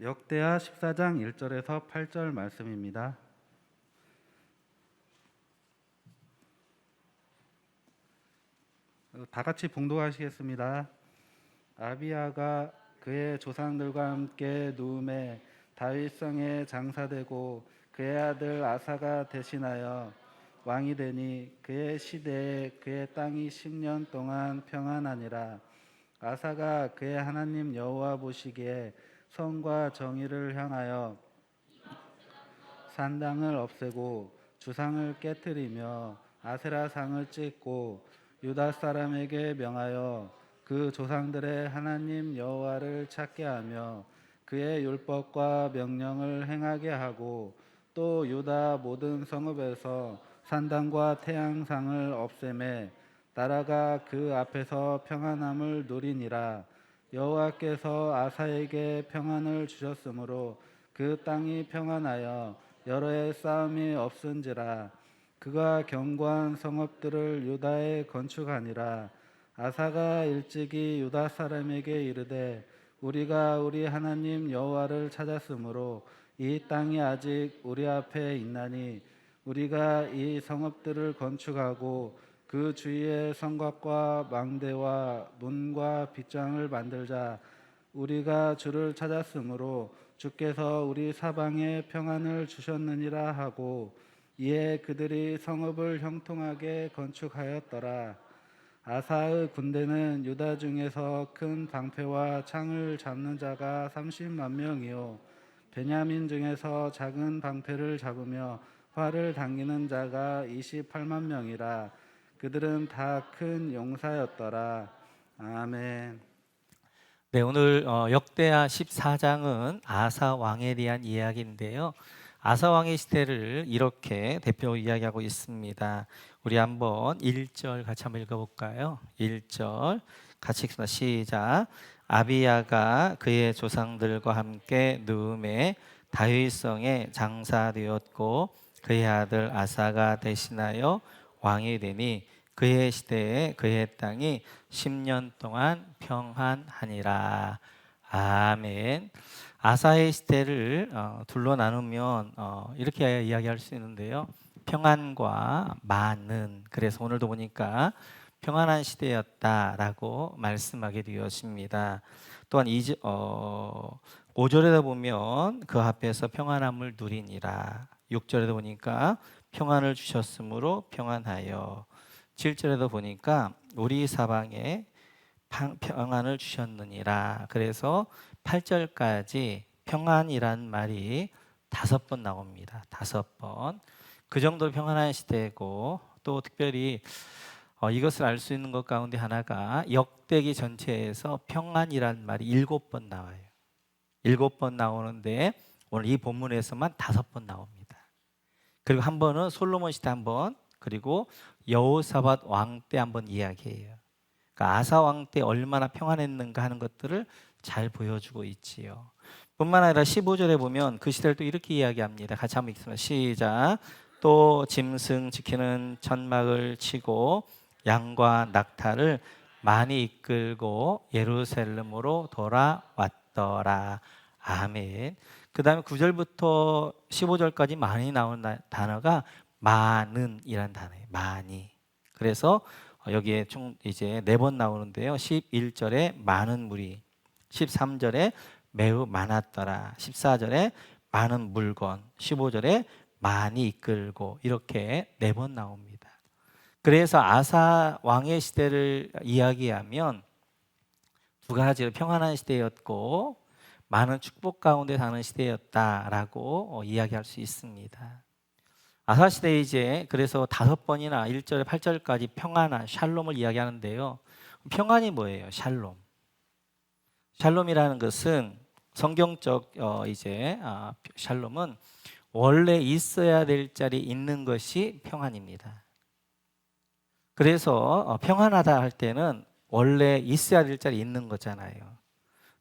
역대하 14장 1절에서 8절 말씀입니다. 다 같이 봉독하시겠습니다. 아비야가 그의 조상들과 함께 누움에 다윗성에 장사되고 그의 아들 아사가 대신하여 왕이 되니 그의 시대에 그의 땅이 10년 동안 평안하니라. 아사가 그의 하나님 여호와 보시기에 선과 정의를 향하여 산당을 없애고 주상을 깨뜨리며 아세라상을 찢고 유다 사람에게 명하여 그 조상들의 하나님 여호와를 찾게 하며 그의 율법과 명령을 행하게 하고 또 유다 모든 성읍에서 산당과 태양상을 없애매 나라가 그 앞에서 평안함을 누리니라. 여호와께서 아사에게 평안을 주셨으므로 그 땅이 평안하여 여러 해 싸움이 없은지라. 그가 견고한 성읍들을 유다에 건축하니라. 아사가 일찍이 유다 사람에게 이르되 우리가 우리 하나님 여호와를 찾았으므로 이 땅이 아직 우리 앞에 있나니 우리가 이 성읍들을 건축하고 그 주위에 성곽과 망대와 문과 빗장을 만들자. 우리가 주를 찾았으므로 주께서 우리 사방에 평안을 주셨느니라 하고 이에 그들이 성읍을 형통하게 건축하였더라. 아사의 군대는 유다 중에서 큰 방패와 창을 잡는 자가 30만 명이요 베냐민 중에서 작은 방패를 잡으며 활을 당기는 자가 28만 명이라. 그들은 다 큰 용사였더라. 아멘. 네, 오늘 역대하 14장은 아사 왕에 대한 이야기인데요. 아사 왕의 시대를 이렇게 대표 이야기하고 있습니다. 우리 한번 1절 같이 한번 읽어볼까요? 1절 같이 읽습니다. 시작. 아비야가 그의 조상들과 함께 누움에 다윗성에 장사되었고 그의 아들 아사가 대신하여 왕이 되니 그의 시대에 그의 땅이 10년 동안 평안하니라. 아멘. 아사의 시대를 둘로 나누면 이렇게 이야기할 수 있는데요. 평안과 많은. 그래서 오늘도 보니까 평안한 시대였다라고 말씀하게 되었습니다. 또한 5절에도 보면 그 앞에서 평안함을 누리니라. 6절에도 보니까 평안을 주셨으므로 평안하여. 7절에도 보니까 우리 사방에 평안을 주셨느니라. 그래서 8절까지 평안이란 말이 5번 나옵니다. 5번. 그 정도로 평안한 시대고, 또 특별히 이것을 알 수 있는 것 가운데 하나가 역대기 전체에서 평안이란 말이 7번 나와요. 7번 나오는데 오늘 이 본문에서만 5번 나옵니다. 그리고 한 번은 솔로몬 시대 한 번, 그리고 여호사밧 왕 때 한번 이야기해요. 그러니까 아사 왕 때 얼마나 평안했는가 하는 것들을 잘 보여주고 있지요. 뿐만 아니라 15절에 보면 그 시대를 또 이렇게 이야기합니다. 같이 한번 읽습니다. 시작. 또 짐승 지키는 천막을 치고 양과 낙타를 많이 이끌고 예루살렘으로 돌아왔더라. 아멘. 그 다음에 9절부터 15절까지 많이 나온 단어가 많은이란 단어예요. 많이. 그래서 여기에 총 이제 4번 나오는데요. 11절에 많은 무리, 13절에 매우 많았더라, 14절에 많은 물건, 15절에 많이 이끌고, 이렇게 4번 나옵니다. 그래서 아사 왕의 시대를 이야기하면 두 가지로 평안한 시대였고 많은 축복 가운데 사는 시대였다라고 이야기할 수 있습니다. 아사 시대 이제 그래서 5번이나 1절에 8절까지 평안한 샬롬을 이야기하는데요. 평안이 뭐예요? 샬롬. 샬롬이라는 것은 성경적 샬롬은 원래 있어야 될 자리에 있는 것이 평안입니다. 그래서 평안하다 할 때는 원래 있어야 될 자리에 있는 거잖아요.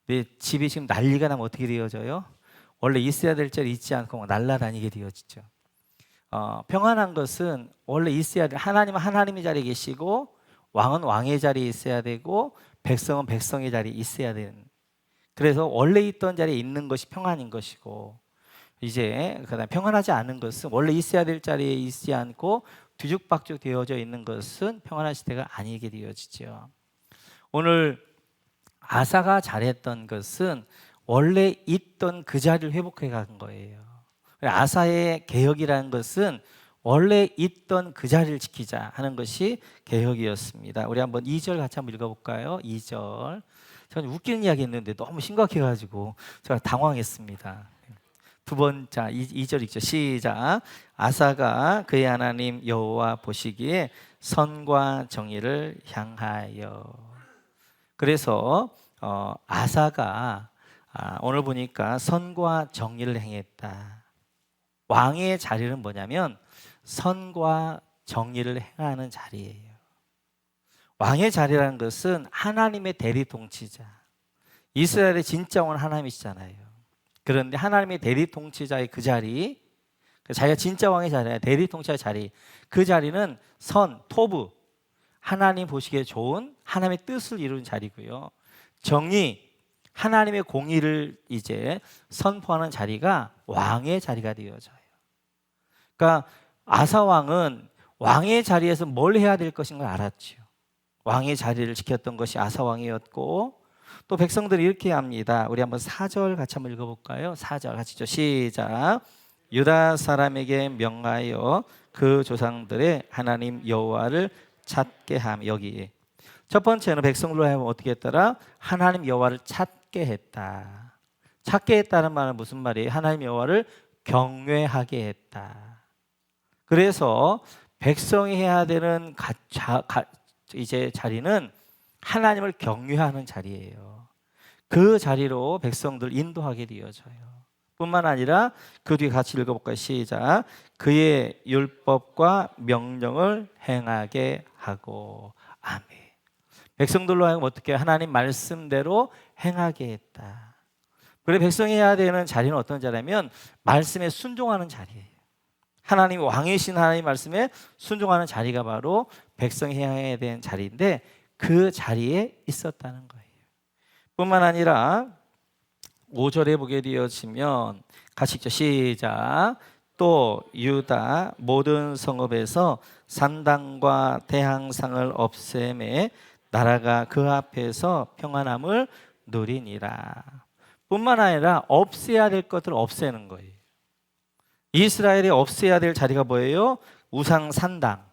근데 집이 지금 난리가 나면 어떻게 되어져요? 원래 있어야 될 자리에 있지 않고 날아다니게 되어지죠. 평안한 것은 원래 있어야 돼. 하나님은 하나님의 자리에 계시고 왕은 왕의 자리에 있어야 되고 백성은 백성의 자리에 있어야 되는. 그래서 원래 있던 자리에 있는 것이 평안인 것이고, 이제 그다음 평안하지 않은 것은 원래 있어야 될 자리에 있지 않고 뒤죽박죽 되어져 있는 것은 평안한 시대가 아니게 되어지죠. 오늘 아사가 잘했던 것은 원래 있던 그 자리를 회복해 간 거예요. 아사의 개혁이라는 것은 원래 있던 그 자리를 지키자 하는 것이 개혁이었습니다. 우리 한번 2절 같이 한번 읽어볼까요? 2절. 저는 웃기는 이야기 했는데 너무 심각해가지고 제가 당황했습니다. 두 번째 2절 읽죠. 시작. 아사가 그의 하나님 여호와 보시기에 선과 정의를 향하여. 그래서 아사가 오늘 보니까 선과 정의를 행했다. 왕의 자리는 뭐냐면 선과 정의를 행하는 자리예요. 왕의 자리라는 것은 하나님의 대리 통치자. 이스라엘의 진짜 왕은 하나님이시잖아요. 그런데 하나님의 대리 통치자의 그 자리, 자기가 진짜 왕의 자리야, 대리 통치자의 자리, 그 자리는 선, 토부, 하나님 보시기에 좋은 하나님의 뜻을 이루는 자리고요. 정의, 하나님의 공의를 이제 선포하는 자리가 왕의 자리가 되어져요. 그러니까 아사 왕은 왕의 자리에서 뭘 해야 될 것인가 알았죠. 왕의 자리를 지켰던 것이 아사 왕이었고, 또 백성들이 이렇게 합니다. 우리 한번 4절 같이 한번 읽어볼까요? 4절 같이 죠. 시작. 유다 사람에게 명하여 그 조상들의 하나님 여호와를 찾게 함. 여기 첫 번째는 백성들로 하여금 어떻게 했더라? 하나님 여호와를 찾게 했다. 찾게 했다는 말은 무슨 말이에요? 하나님 여호와를 경외하게 했다. 그래서 백성이 해야 되는 이제 자리는 하나님을 경외하는 자리예요. 그 자리로 백성들 인도하게 되어져요. 뿐만 아니라 그 뒤에 같이 읽어볼까요? 시작. 그의 율법과 명령을 행하게 하고. 아멘. 백성들로 하여금 어떻게 하나님 말씀대로 행하게 했다. 그래 백성이 해야 되는 자리는 어떤 자리냐면 말씀에 순종하는 자리예요. 하나님 왕이신 하나님 말씀에 순종하는 자리가 바로 백성이 해야 되는 자리인데 그 자리에 있었다는 거예요. 뿐만 아니라 5절에 보게 되어지면 같이 읽죠. 시작. 또 유다 모든 성읍에서 산당과 대항상을 없애매 나라가 그 앞에서 평안함을 누리니라. 뿐만 아니라 없애야 될 것들을 없애는 거예요. 이스라엘이 없애야 될 자리가 뭐예요? 우상 산당,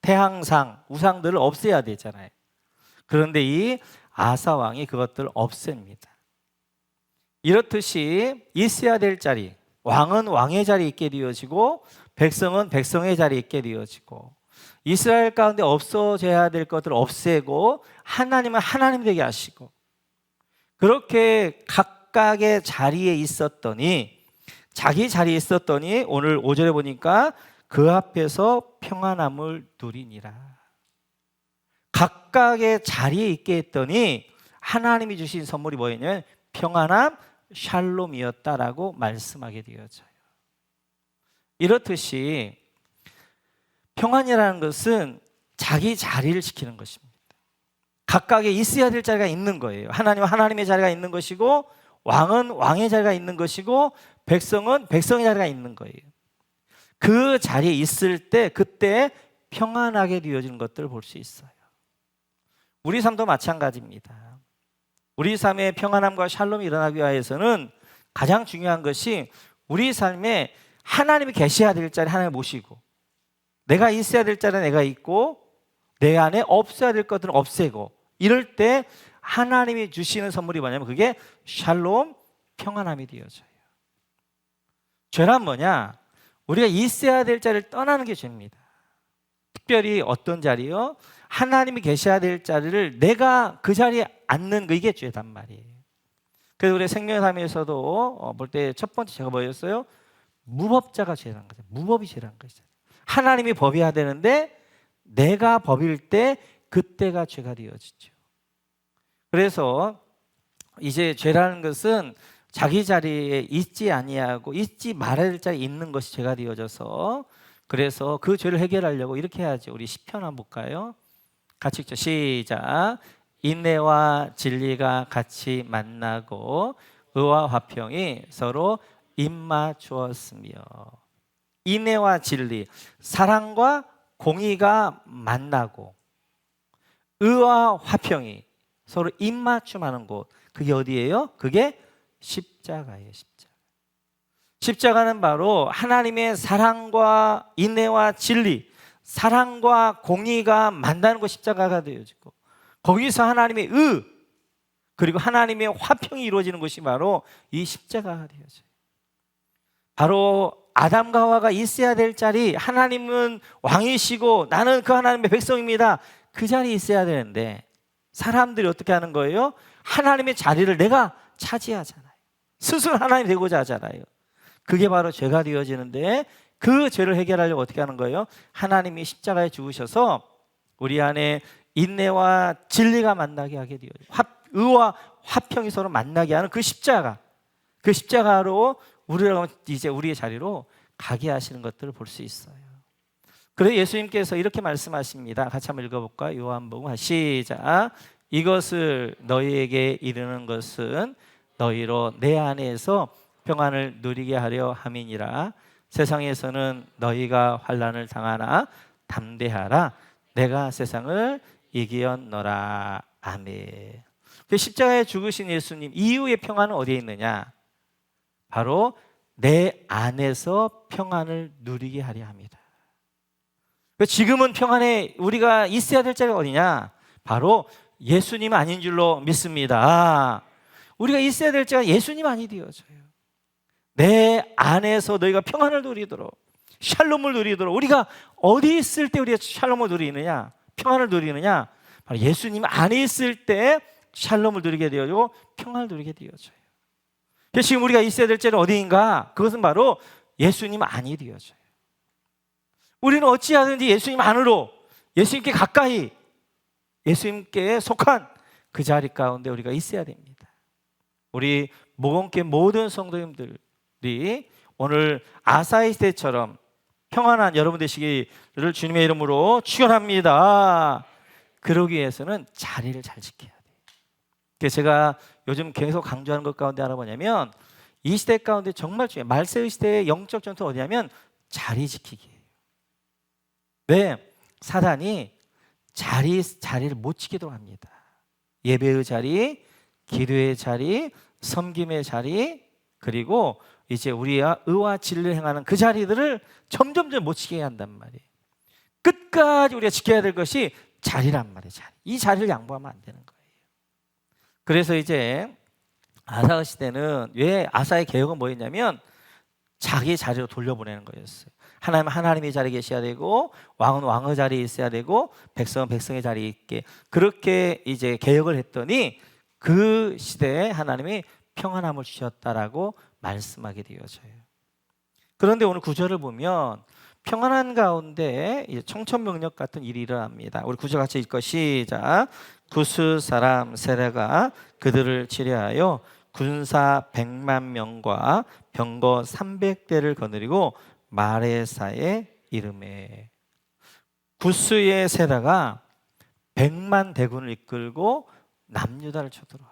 태항상, 우상들을 없애야 되잖아요. 그런데 이 아사 왕이 그것들을 없앱니다. 이렇듯이 있어야 될 자리, 왕은 왕의 자리에 있게 되어지고 백성은 백성의 자리에 있게 되어지고 이스라엘 가운데 없어져야 될 것들을 없애고 하나님은 하나님 되게 하시고 그렇게 각각의 자리에 있었더니 자기 자리에 있었더니 오늘 5절에 보니까 그 앞에서 평안함을 누리니라. 각각의 자리에 있게 했더니 하나님이 주신 선물이 뭐였냐면 평안함, 샬롬이었다라고 말씀하게 되어져요. 이렇듯이 평안이라는 것은 자기 자리를 지키는 것입니다. 각각의 있어야 될 자리가 있는 거예요. 하나님은 하나님의 자리가 있는 것이고 왕은 왕의 자리가 있는 것이고 백성은 백성의 자리가 있는 거예요. 그 자리에 있을 때 그때 평안하게 되어지는 것들을 볼 수 있어요. 우리 삶도 마찬가지입니다. 우리 삶의 평안함과 샬롬이 일어나기 위해서는 가장 중요한 것이 우리 삶에 하나님이 계셔야 될 자리 하나님을 모시고 내가 있어야 될 자리에 내가 있고 내 안에 없어야 될 것들은 없애고 이럴 때 하나님이 주시는 선물이 뭐냐면 그게 샬롬, 평안함이 되어져요. 죄란 뭐냐? 우리가 있어야 될 자리를 떠나는 게 죄입니다. 특별히 어떤 자리요? 하나님이 계셔야 될 자리를 내가 그 자리에 앉는 거 이게 죄단 말이에요. 그래서 우리 생명의 삶에서도 볼 때 첫 번째 제가 뭐였어요? 무법자가 죄란 거죠. 무법이 죄란 거죠. 하나님이 법이어야 되는데 내가 법일 때 그때가 죄가 되어지죠. 그래서 이제 죄라는 것은 자기 자리에 있지 아니하고 있지 말아야 될 자리에 있는 것이 죄가 되어져서 그래서 그 죄를 해결하려고 이렇게 해야지. 우리 시편 한번 볼까요? 같이 읽죠. 시작. 인내와 진리가 같이 만나고 의와 화평이 서로 입맞추었으며. 인내와 진리, 사랑과 공의가 만나고 의와 화평이 서로 입맞춤하는 곳, 그게 어디예요? 그게 십자가예요. 십자가는 바로 하나님의 사랑과 인내와 진리, 사랑과 공의가 만나는 곳, 십자가가 되어지고, 거기서 하나님의 의 그리고 하나님의 화평이 이루어지는 것이 바로 이 십자가가 되어져요. 바로 아담과 하와가 있어야 될 자리, 하나님은 왕이시고 나는 그 하나님의 백성입니다, 그 자리에 있어야 되는데 사람들이 어떻게 하는 거예요? 하나님의 자리를 내가 차지하잖아요. 스스로 하나님 되고자 하잖아요. 그게 바로 죄가 되어지는데, 그 죄를 해결하려고 어떻게 하는 거예요? 하나님이 십자가에 죽으셔서 우리 안에 인내와 진리가 만나게 하게 되어요. 의와 화평이 서로 만나게 하는 그 십자가, 그 십자가로 우리가 이제 우리의 자리로 가게 하시는 것들을 볼 수 있어요. 그래서 예수님께서 이렇게 말씀하십니다. 같이 한번 읽어볼까요? 요한복음 시작. 이것을 너희에게 이르는 것은 너희로 내 안에서 평안을 누리게 하려 함이니라. 세상에서는 너희가 환난을 당하나 담대하라. 내가 세상을 이기었노라. 아멘. 그 십자가에 죽으신 예수님 이후의 평안은 어디에 있느냐? 바로 내 안에서 평안을 누리게 하려 합니다. 지금은 평안에 우리가 있어야 될 자리가 어디냐? 바로 예수님 아닌 줄로 믿습니다. 우리가 있어야 될 자가 예수님 아니 되어져요. 내 안에서 너희가 평안을 누리도록, 샬롬을 누리도록. 우리가 어디 있을 때 우리가 샬롬을 누리느냐, 평안을 누리느냐? 바로 예수님 안에 있을 때 샬롬을 누리게 되어지고 평안을 누리게 되어져요. 그래서 지금 우리가 있어야 될 자는 어디인가? 그것은 바로 예수님 안이 되어져요. 우리는 어찌하든지 예수님 안으로, 예수님께 가까이, 예수님께 속한 그 자리 가운데 우리가 있어야 됩니다. 우리 모건교회 모든 성도님들이 오늘 아사의 시대처럼 평안한 여러분 되시기를 주님의 이름으로 축원합니다. 그러기 위해서는 자리를 잘 지켜야 돼요. 그래서 제가 요즘 계속 강조하는 것 가운데 하나 뭐냐면, 이 시대 가운데 정말 중요해요. 말세의 시대의 영적 전투는 어디냐면 자리 지키기예요. 왜? 사단이 자리를 못 지키도록 합니다. 예배의 자리, 기도의 자리, 섬김의 자리, 그리고 이제 우리가 의와 진리를 행하는 그 자리들을 점점점 못 지키게 한단 말이에요. 끝까지 우리가 지켜야 될 것이 자리란 말이에요. 자리. 이 자리를 양보하면 안 되는 거예요. 그래서 이제 아사 시대는, 왜 아사의 개혁은 뭐였냐면 자기 자리로 돌려보내는 거였어요. 하나님은 하나님의 자리에 계셔야 되고, 왕은 왕의 자리에 있어야 되고, 백성은 백성의 자리에 있게, 그렇게 이제 개혁을 했더니 그 시대에 하나님이 평안함을 주셨다라고 말씀하게 되어져요. 그런데 오늘 구절을 보면 평안한 가운데 청천벽력 같은 일이 일어납니다. 우리 구절 같이 읽고 시작. 구스 사람 세라가 그들을 치려하여 군사 100만 명과 병거 300대를 거느리고 마레사에 이름에. 구스의 세라가 100만 대군을 이끌고 남유다를 쳐들어와요.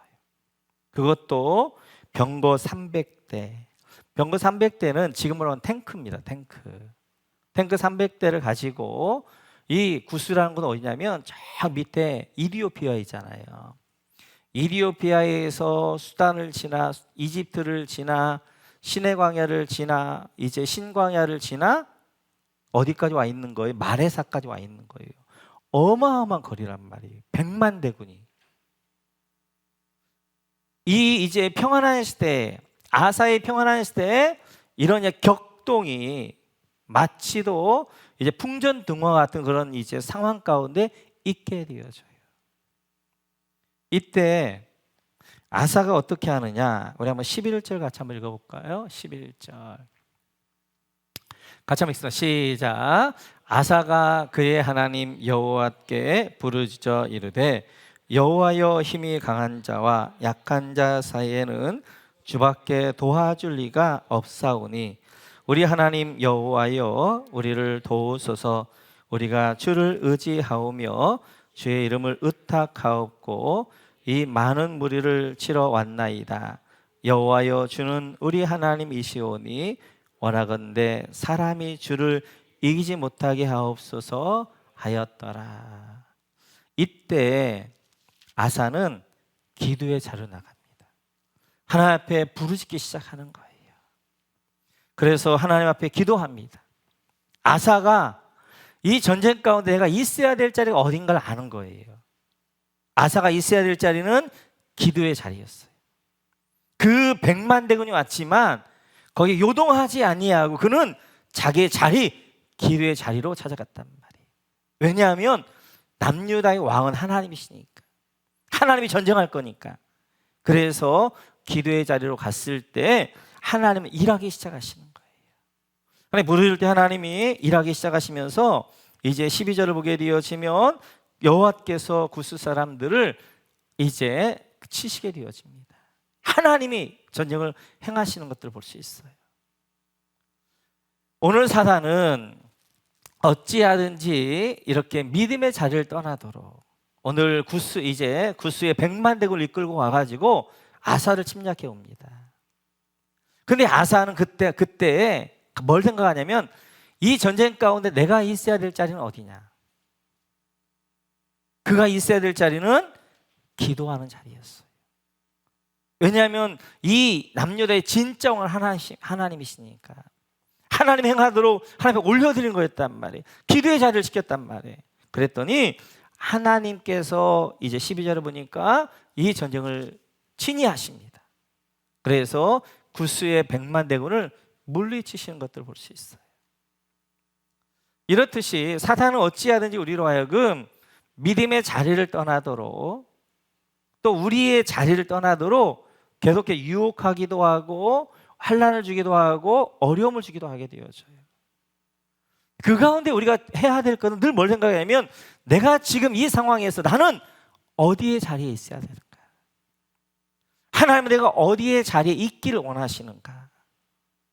그것도 병거 300대. 병거 300대는 지금으로 하면 탱크입니다. 탱크 300대를 가지고, 이 구스라는 건 어디냐면 저 밑에 이디오피아 있잖아요. 이디오피아에서 수단을 지나 이집트를 지나 시내 광야를 지나 이제 신광야를 지나 어디까지 와 있는 거예요? 마레사까지 와 있는 거예요. 어마어마한 거리란 말이에요. 100만 대군이. 이 이제 평안한 시대, 아사의 평안한 시대에 이런 격동이 마치도 이제 풍전등화 같은 그런 이제 상황 가운데 있게 되어져요. 이때 아사가 어떻게 하느냐? 우리 한번 11절 같이 한번 읽어볼까요? 11절 같이 한번 읽습니다. 시작. 아사가 그의 하나님 여호와께 부르짖어 이르되 여호와여, 힘이 강한 자와 약한 자 사이에는 주밖에 도와줄 리가 없사오니 우리 하나님 여호와여, 우리를 도우소서. 우리가 주를 의지하오며 주의 이름을 의탁하옵고 이 많은 무리를 치러 왔나이다. 여호와여 주는 우리 하나님이시오니 원하건대 사람이 주를 이기지 못하게 하옵소서 하였더라. 이때 아사는 기도의 자리로 나갑니다. 하나님 앞에 부르짖기 시작하는 거예요. 그래서 하나님 앞에 기도합니다. 아사가 이 전쟁 가운데 내가 있어야 될 자리가 어딘가를 아는 거예요. 아사가 있어야 될 자리는 기도의 자리였어요. 그 100만 대군이 왔지만 거기 요동하지 아니하고 그는 자기의 자리, 기도의 자리로 찾아갔단 말이에요. 왜냐하면 남유다의 왕은 하나님이시니까, 하나님이 전쟁할 거니까. 그래서 기도의 자리로 갔을 때 하나님은 일하기 시작하시는 거예요. 무르실 때 하나님이 일하기 시작하시면서 이제 12절을 보게 되어지면 여호와께서 구스 사람들을 이제 치시게 되어집니다. 하나님이 전쟁을 행하시는 것들을 볼 수 있어요. 오늘 사단은 어찌하든지 이렇게 믿음의 자리를 떠나도록 오늘 구스의 100만 대군을 이끌고 와가지고 아사를 침략해 옵니다. 근데 아사는 그때 뭘 생각하냐면 이 전쟁 가운데 내가 있어야 될 자리는 어디냐? 그가 있어야 될 자리는 기도하는 자리였어요. 왜냐하면 이 남유다의 진짜 왕은 하나님이시니까 하나님 행하도록 하나님 앞에 올려드린 거였단 말이에요. 기도의 자리를 지켰단 말이에요. 그랬더니 하나님께서 이제 12절을 보니까 이 전쟁을 친위하십니다. 그래서 구스의 100만 대군을 물리치시는 것들을 볼 수 있어요. 이렇듯이 사탄은 어찌하든지 우리로 하여금 믿음의 자리를 떠나도록 또 우리의 자리를 떠나도록 계속해서 유혹하기도 하고 환난을 주기도 하고 어려움을 주기도 하게 되어져요. 그 가운데 우리가 해야 될 것은 늘 뭘 생각하냐면 내가 지금 이 상황에서 나는 어디의 자리에 있어야 되는가? 하나님은 내가 어디의 자리에 있기를 원하시는가?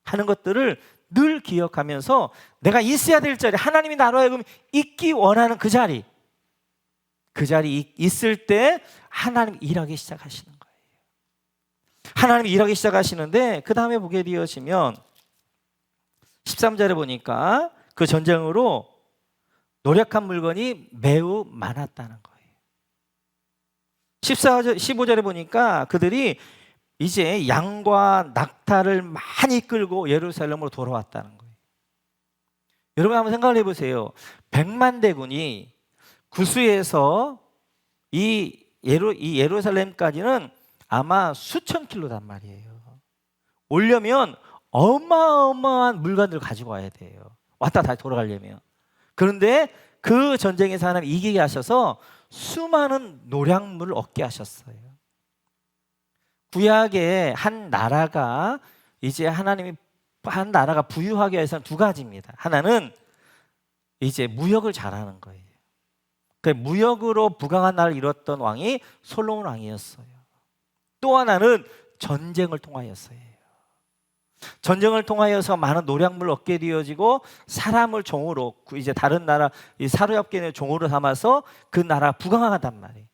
하는 것들을 늘 기억하면서 내가 있어야 될 자리, 하나님이 나로 하여금 있기 원하는 그 자리에 있을 때 하나님이 일하기 시작하시는 거예요. 하나님이 일하기 시작하시는데 그 다음에 보게 되어지면 13절에 보니까 그 전쟁으로 노력한 물건이 매우 많았다는 거예요. 15절에 보니까 그들이 이제 양과 낙타를 많이 끌고 예루살렘으로 돌아왔다는 거예요. 여러분 한번 생각을 해보세요. 100만 대군이 구스에서 이 예루살렘까지는 아마 수천 킬로단 말이에요. 오려면 어마어마한 물건들을 가지고 와야 돼요. 왔다 다시 돌아가려면. 그런데 그 전쟁에서 하나님 이기게 하셔서 수많은 노량물을 얻게 하셨어요. 구약의 한 나라가 이제 하나님이 한 나라가 부유하게 위해서는 두 가지입니다. 하나는 이제 무역을 잘하는 거예요. 그 무역으로 부강한 나라를 이뤘던 왕이 솔로몬 왕이었어요. 또 하나는 전쟁을 통하였어요. 전쟁을 통하여서 많은 노량물을 얻게 되어지고 사람을 종으로 이제 다른 나라 사로잡게 종으로 삼아서 그 나라 부강하단 말이에요.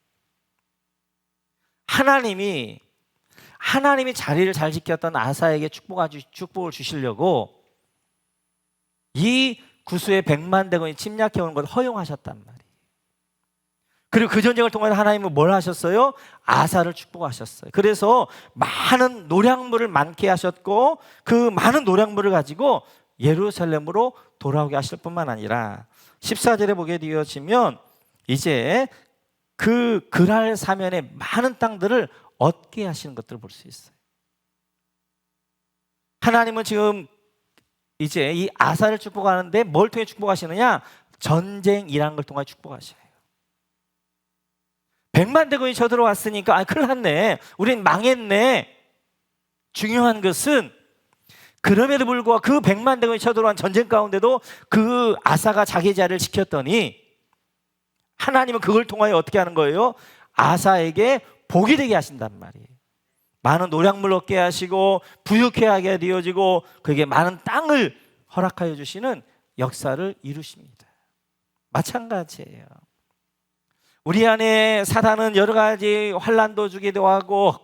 하나님이 자리를 잘 지켰던 아사에게 축복을 주시려고 이 구스의 100만 대군이 침략해 오는 걸 허용하셨단 말이에요. 그리고 그 전쟁을 통해서 하나님은 뭘 하셨어요? 아사를 축복하셨어요. 그래서 많은 노량물을 많게 하셨고 그 많은 노량물을 가지고 예루살렘으로 돌아오게 하실 뿐만 아니라 14절에 보게 되어지면 이제 그 그랄 사면의 많은 땅들을 얻게 하시는 것들을 볼 수 있어요. 하나님은 지금 이제 이 아사를 축복하는데 뭘 통해 축복하시느냐? 전쟁이라는 걸 통해 축복하셔요. 100만 대군이 쳐들어왔으니까 큰일 났네, 우린 망했네. 중요한 것은 그럼에도 불구하고 그 100만 대군이 쳐들어온 전쟁 가운데도 그 아사가 자기 자리를 지켰더니 하나님은 그걸 통하여 어떻게 하는 거예요? 아사에게 복이 되게 하신단 말이에요. 많은 노량물 얻게 하시고 부유케 하게 되어지고 그에게 많은 땅을 허락하여 주시는 역사를 이루십니다. 마찬가지예요. 우리 안에 사단은 여러 가지 환난도 주기도 하고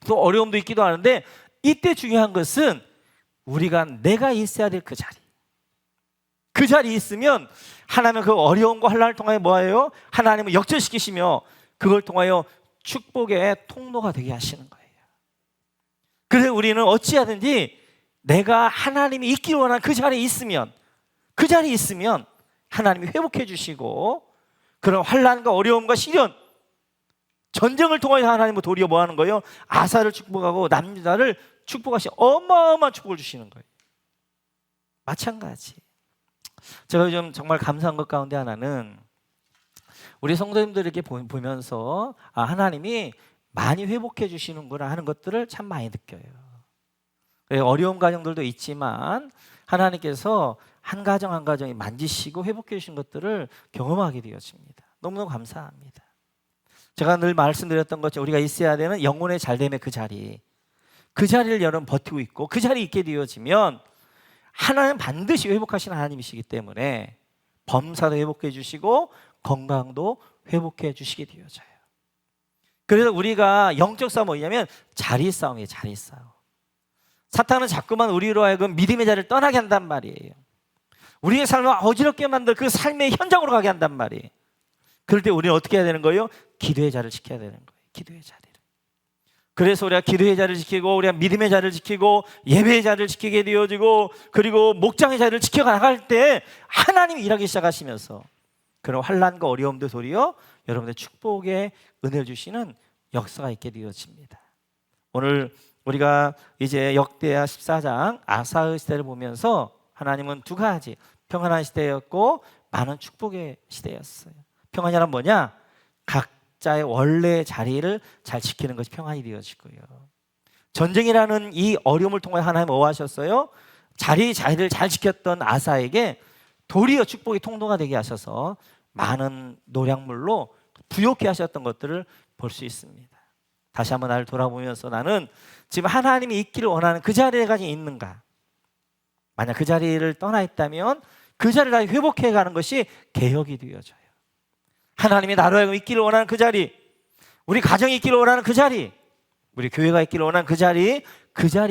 또 어려움도 있기도 하는데, 이때 중요한 것은 우리가 내가 있어야 될 그 자리, 그 자리에 있으면 하나님은 그 어려움과 환난을 통하여 뭐예요? 하나님을 역전시키시며 그걸 통하여 축복의 통로가 되게 하시는 거예요. 그래서 우리는 어찌하든지 내가 하나님이 있기를 원하는 그 자리에 있으면, 그 자리에 있으면 하나님이 회복해 주시고, 그런 환난과 어려움과 시련, 전쟁을 통하여 하나님은 도리어 뭐 하는 거예요? 아사를 축복하고 남유다를 축복하시, 어마어마한 축복을 주시는 거예요. 마찬가지. 제가 요즘 정말 감사한 것 가운데 하나는 우리 성도님들에게 보면서 하나님이 많이 회복해 주시는구나 하는 것들을 참 많이 느껴요. 어려운 가정들도 있지만 하나님께서 한 가정 한 가정이 만지시고 회복해 주신 것들을 경험하게 되어집니다. 너무너무 감사합니다. 제가 늘 말씀드렸던 것처럼 우리가 있어야 되는 영혼의 잘됨의 그 자리, 그 자리를 여러분 버티고 있고, 그 자리에 있게 되어지면 하나님은 반드시 회복하시는 하나님이시기 때문에 범사도 회복해 주시고 건강도 회복해 주시게 되어져요. 그래서 우리가 영적 싸움 뭐냐면 자리 싸움이에요. 자리 싸움. 사탄은 자꾸만 우리로 하여금 믿음의 자리를 떠나게 한단 말이에요. 우리의 삶을 어지럽게 만들 그 삶의 현장으로 가게 한단 말이에요. 그럴 때 우리는 어떻게 해야 되는 거예요? 기도의 자리를 지켜야 되는 거예요. 기도의 자리를. 그래서 우리가 기도의 자리를 지키고, 우리가 믿음의 자리를 지키고, 예배의 자리를 지키게 되어지고, 그리고 목장의 자리를 지켜 나갈 때 하나님이 일하기 시작하시면서 그런 환난과 어려움도 도리어 여러분의 축복의 은혜를 주시는 역사가 있게 되어집니다. 오늘 우리가 이제 역대하 14장 아사의 시대를 보면서 하나님은 두 가지, 평안한 시대였고 많은 축복의 시대였어요. 평안이란 뭐냐? 각자의 원래 자리를 잘 지키는 것이 평안이 되어지고요. 전쟁이라는 이 어려움을 통해 하나님 뭐 하셨어요? 자리를 잘 지켰던 아사에게 도리어 축복의 통로가 되게 하셔서 많은 노량물로 부욕해 하셨던 것들을 볼 수 있습니다. 다시 한번 나를 돌아보면서 나는 지금 하나님이 있기를 원하는 그 자리에 가지 있는가? 만약 그 자리를 떠나 있다면 그 자리를 다시 회복해 가는 것이 개혁이 되어져요. 하나님이 나로 하여금 있기를 원하는 그 자리, 우리 가정이 있기를 원하는 그 자리, 우리 교회가 있기를 원하는 그 자리에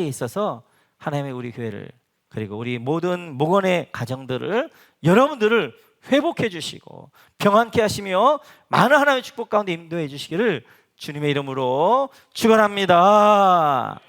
있어서 하나님의 우리 교회를, 그리고 우리 모든 목원의 가정들을, 여러분들을 회복해 주시고 평안케 하시며 많은 하나님의 축복 가운데 인도해 주시기를 주님의 이름으로 축원합니다.